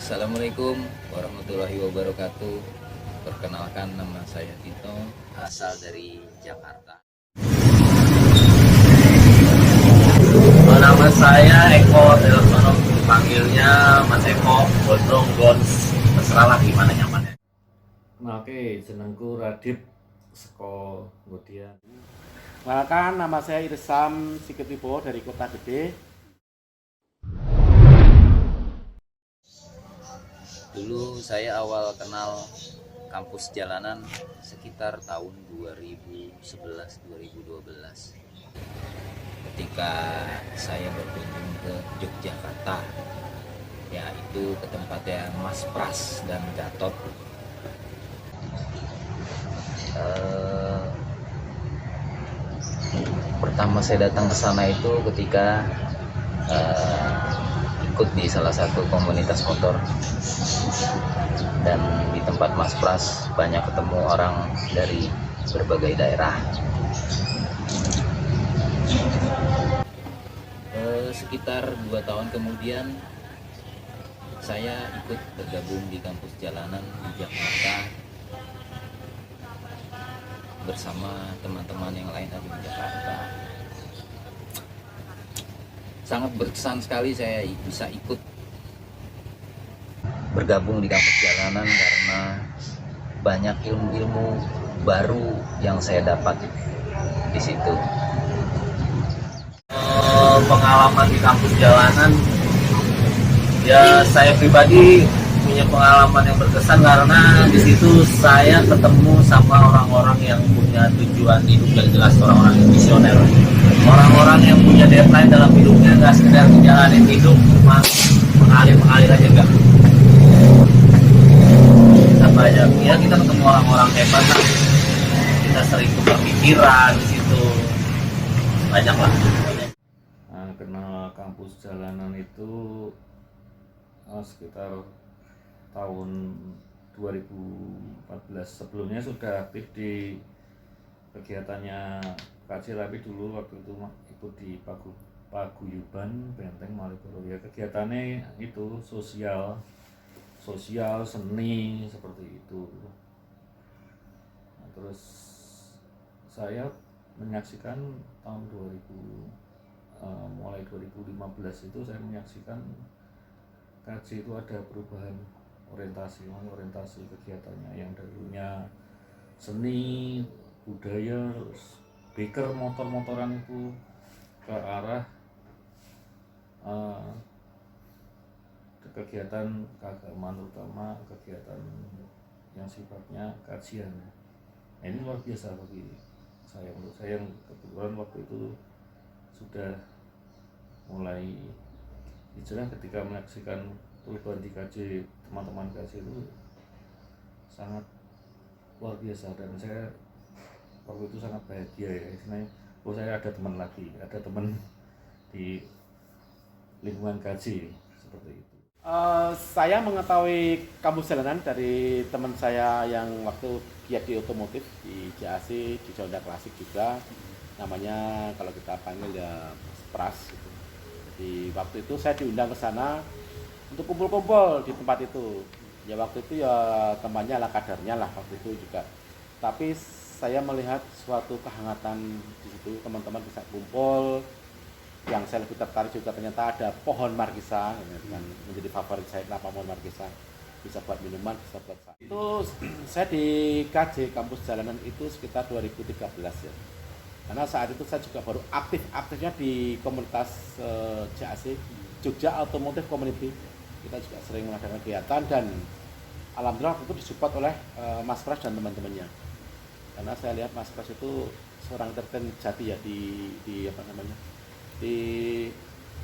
Assalamualaikum warahmatullahi wabarakatuh. Perkenalkan, nama saya Tito, asal dari Jakarta. Nama saya Eko Telsono, dipanggilnya Mas Eko, Gondrong, Gons, terserah lah gimana nyamannya. Oke, jenengku Radip saka Ngodian. Perkenalkan, nama saya Irsam Siketibo dari Kota Gede. Dulu saya awal kenal kampus jalanan sekitar tahun 2011-2012 ketika saya berkunjung ke Yogyakarta, yaitu ke tempatnya Mas Pras dan Gatot. Pertama saya datang ke sana itu ketika ikut di salah satu komunitas motor, dan di tempat Mas Pras banyak ketemu orang dari berbagai daerah. Sekitar 2 tahun kemudian saya ikut bergabung di kampus jalanan di Jakarta bersama teman-teman yang lain ada di Jakarta. Sangat berkesan sekali saya bisa ikut bergabung di kampus jalanan karena banyak ilmu-ilmu baru yang saya dapat di situ. Pengalaman di kampus jalanan, ya saya pribadi punya pengalaman yang berkesan karena di situ saya ketemu sama orang-orang yang punya tujuan hidup yang jelas, orang-orang yang visioner, orang-orang yang punya deadline dalam hidupnya, nggak sekedar menjalani hidup cuma mengalir aja enggak. Kita banyak, ya kita ketemu orang-orang hebat lah, kita sering tukar pikiran di situ, banyak lah. Kenal kampus jalanan itu sekitar tahun 2014. Sebelumnya sudah aktif di kegiatannya KC, tapi dulu waktu itu ikut di Paguyuban Benteng Malioboro. Ya, kegiatannya itu sosial, seni seperti itu. Nah, terus saya menyaksikan tahun 2000 mulai 2015 itu saya menyaksikan KJ itu ada perubahan orientasi kegiatannya yang dulunya seni budaya, terus beker motor-motoran itu ke arah kegiatan keagamaan, terutama kegiatan yang sifatnya kajian. Nah, ini luar biasa bagi saya, menurut saya yang kebetulan waktu itu sudah mulai hijrah ketika menyaksikan perubahan di KJ, teman-teman KJ itu sangat luar biasa, dan saya waktu itu sangat bahagia ya, istilahnya saya ada teman lagi, ada teman di lingkungan KJ seperti itu. Saya mengetahui kampus jalanan dari teman saya yang waktu giat di otomotif di JAC, di Honda Klasik juga, namanya kalau kita panggil ya Mas Pras gitu. Jadi waktu itu saya diundang ke sana untuk kumpul-kumpul di tempat itu. Ya waktu itu ya temannya ala kadarnya lah waktu itu juga. Tapi saya melihat suatu kehangatan di situ, teman-teman bisa kumpul. Yang saya lebih tertarik juga ternyata ada pohon markisa, yang menjadi favorit saya, kenapa pohon markisa, bisa buat minuman, bisa buat saya. Itu saya di KJ kampus jalanan itu sekitar 2013 ya. Karena saat itu saya juga baru aktifnya di komunitas JAC, Jogja Automotive Community. Kita juga sering mengadakan kegiatan dan alhamdulillah itu disupport oleh Mas Pras dan teman-temannya. Karena saya lihat Mas Pras itu seorang entertain jati ya di apa namanya, di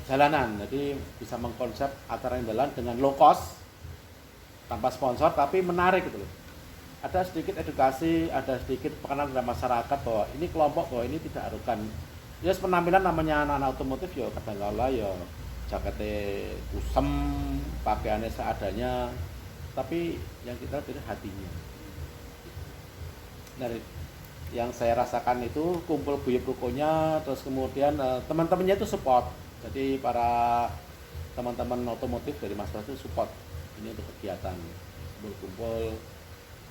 jalanan. Jadi bisa mengkonsep acara yang jalan dengan low cost, tanpa sponsor, tapi menarik gitu loh. Ada sedikit edukasi, ada sedikit pengenalan pada masyarakat bahwa ini kelompok, bahwa ini tidak arogan. Ya penampilan namanya anak-anak otomotif ya kadang-kala ya jaketnya kusem, pakaiannya seadanya, tapi yang kita pilih hatinya. Dari yang saya rasakan itu kumpul guyup rukonya, terus kemudian teman-temannya itu support. Jadi para teman-teman otomotif dari Mas Pras itu support ini untuk kegiatan kumpul-kumpul.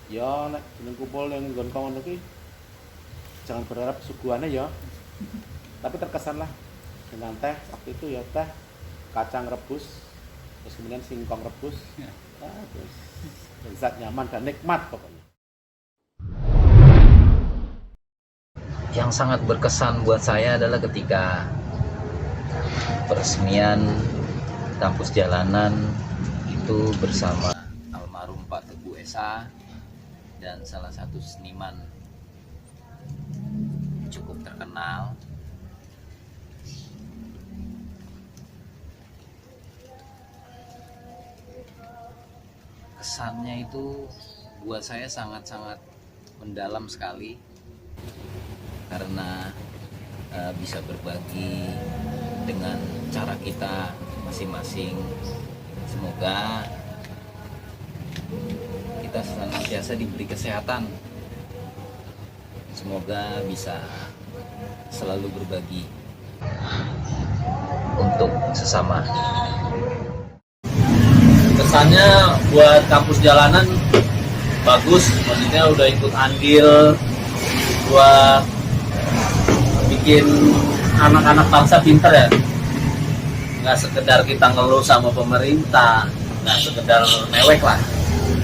Ya nek jeneng kumpul yang nggon kawan iki jangan berharap suguhannya ya. Tapi terkesan lah dengan teh waktu itu ya teh kacang rebus terus kemudian singkong rebus. Terus lezat, nyaman dan nikmat pokoknya. Yang sangat berkesan buat saya adalah ketika peresmian kampus jalanan itu bersama almarhum Pak Teguh Esa dan salah satu seniman cukup terkenal. Kesannya itu buat saya sangat-sangat mendalam sekali karena bisa berbagi dengan cara kita masing-masing. Semoga kita senantiasa diberi kesehatan. Semoga bisa selalu berbagi untuk sesama. Kesannya buat kampus jalanan bagus, maksudnya udah ikut andil buat bikin anak-anak bangsa pinter ya. Nggak sekedar kita ngeluh sama pemerintah, nggak sekedar mewek lah.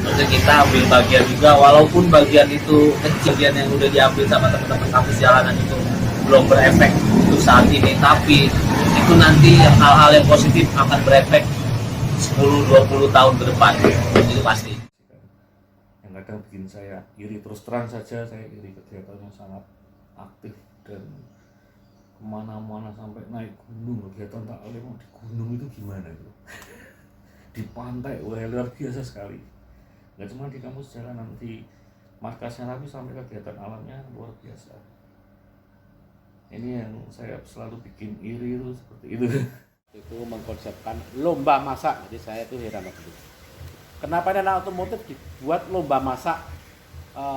Maksudnya kita ambil bagian juga, walaupun bagian itu kecil, bagian yang udah diambil sama teman-teman kampus jalanan itu belum berefek untuk saat ini, tapi itu nanti hal-hal yang positif akan berefek 10-20 tahun ke depan, itu pasti. Yang kadang bikin saya iri, terus terang saja saya iri, kegiatannya sangat aktif dan kemana-mana sampai naik gunung. Kegiatan taklim di gunung itu gimana itu? Di pantai, wah luar biasa sekali. Nggak cuma di kampus jalanan, di markasnya, tapi sampai kegiatan alamnya luar biasa. Ini yang saya selalu bikin iri itu seperti itu. Itu mengkonsepkan lomba masak, jadi saya itu heran waktu itu. Kenapa ini anak otomotif dibuat lomba masak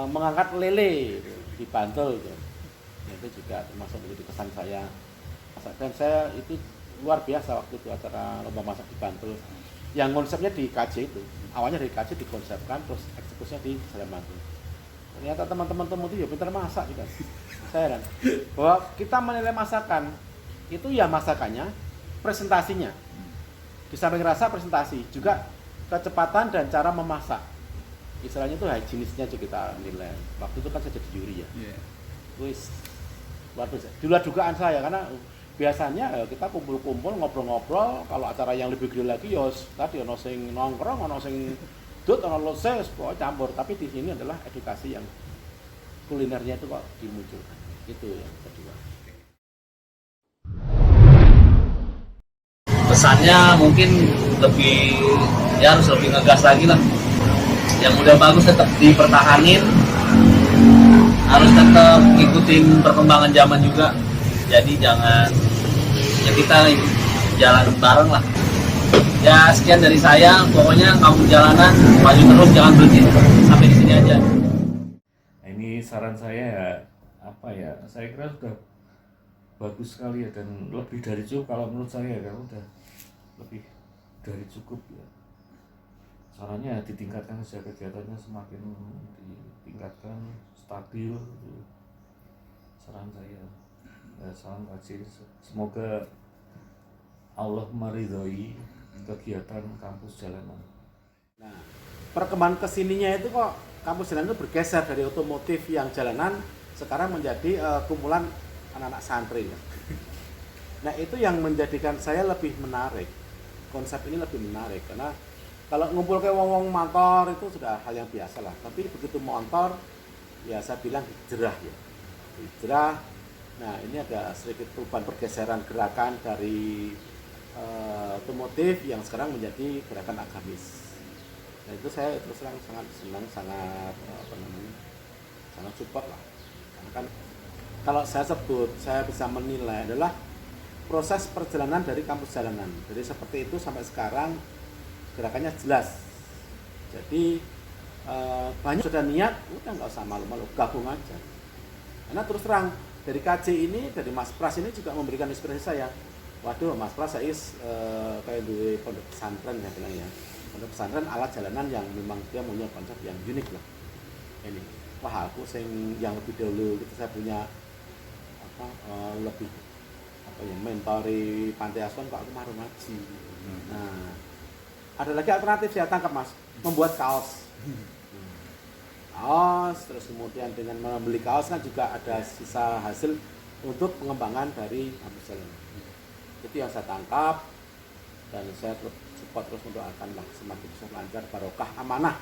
mengangkat lele di Bantul gitu. Itu juga termasuk menjadi kesan saya. Dan saya itu luar biasa waktu itu acara lomba masak di Bantul. Yang konsepnya di KJ itu, awalnya dari KJ dikonsepkan, terus eksekusinya di Jalan Bantul. Ternyata teman-teman otomotif ya pintar masak gitu. Saya heran bahwa kita menilai masakan itu ya masakannya, presentasinya, di samping rasa presentasi juga kecepatan dan cara memasak, istilahnya itu higienisnya aja kita nilai. Waktu itu kan saya jadi juri ya, wis luar biasa. Di luar dugaan saya, karena biasanya kita kumpul-kumpul ngobrol-ngobrol, kalau acara yang lebih gede lagi ya tadi ono sing nongkrong, ono sing dut, ono loses, pokoknya campur. Tapi di sini adalah edukasi yang kulinernya itu kok dimunculkan, itu yang kedua. Pesannya mungkin lebih, ya harus lebih ngegas lagi lah. Yang udah bagus tetap dipertahanin, harus tetap ikutin perkembangan zaman juga. Jadi jangan, ya kita jalan bareng lah. Ya sekian dari saya, pokoknya kampus jalanan maju terus, jangan berhenti sampai di sini aja. Nah, ini saran saya ya, apa ya? Saya kira sudah bagus sekali ya, dan lebih dari cukup kalau menurut saya ya, udah lebih dari cukup ya. Sarannya ditingkatkan saja, kegiatannya semakin ditingkatkan, stabil itu saran saya. Ya, salam kasih, semoga Allah meridhoi kegiatan kampus jalanan. Nah, perkembangan kesininya itu kok kampus jalanan itu bergeser dari otomotif yang jalanan sekarang menjadi kumpulan anak-anak santri. Nah, itu yang menjadikan saya lebih menarik. Konsep ini lebih menarik karena kalau ngumpul ke wong-wong motor itu sudah hal yang biasa lah. Tapi begitu motor, ya saya bilang hijrah ya. Hijrah. Nah, ini ada sedikit perubahan pergeseran gerakan dari otomotif yang sekarang menjadi gerakan agamis. Nah, itu saya terus terang sangat senang, sangat sangat support lah. Karena kan kalau saya sebut, saya bisa menilai adalah proses perjalanan dari kampus jalanan. Jadi seperti itu sampai sekarang gerakannya jelas. Jadi banyak sudah niat, udah nggak usah malu-malu, gabung aja. Karena terus terang dari KJ ini, dari Mas Pras ini juga memberikan inspirasi saya. Waduh, Mas Pras saya kayak di pondok pesantren ya bilang ya. pondok pesantren ala jalanan yang memang dia punya konsep yang unik lah. Ini, wah aku yang lebih dahulu gitu saya punya lebih mentori panti asuhan kok aku mau ngaji. Nah, ada lagi alternatif saya tangkap Mas, membuat kaos. Kaos, terus kemudian dengan membeli kaos kan juga ada sisa hasil untuk pengembangan dari kampus jalanan. Itu yang saya tangkap dan saya support terus mendoakan lah semakin bisa lancar barokah amanah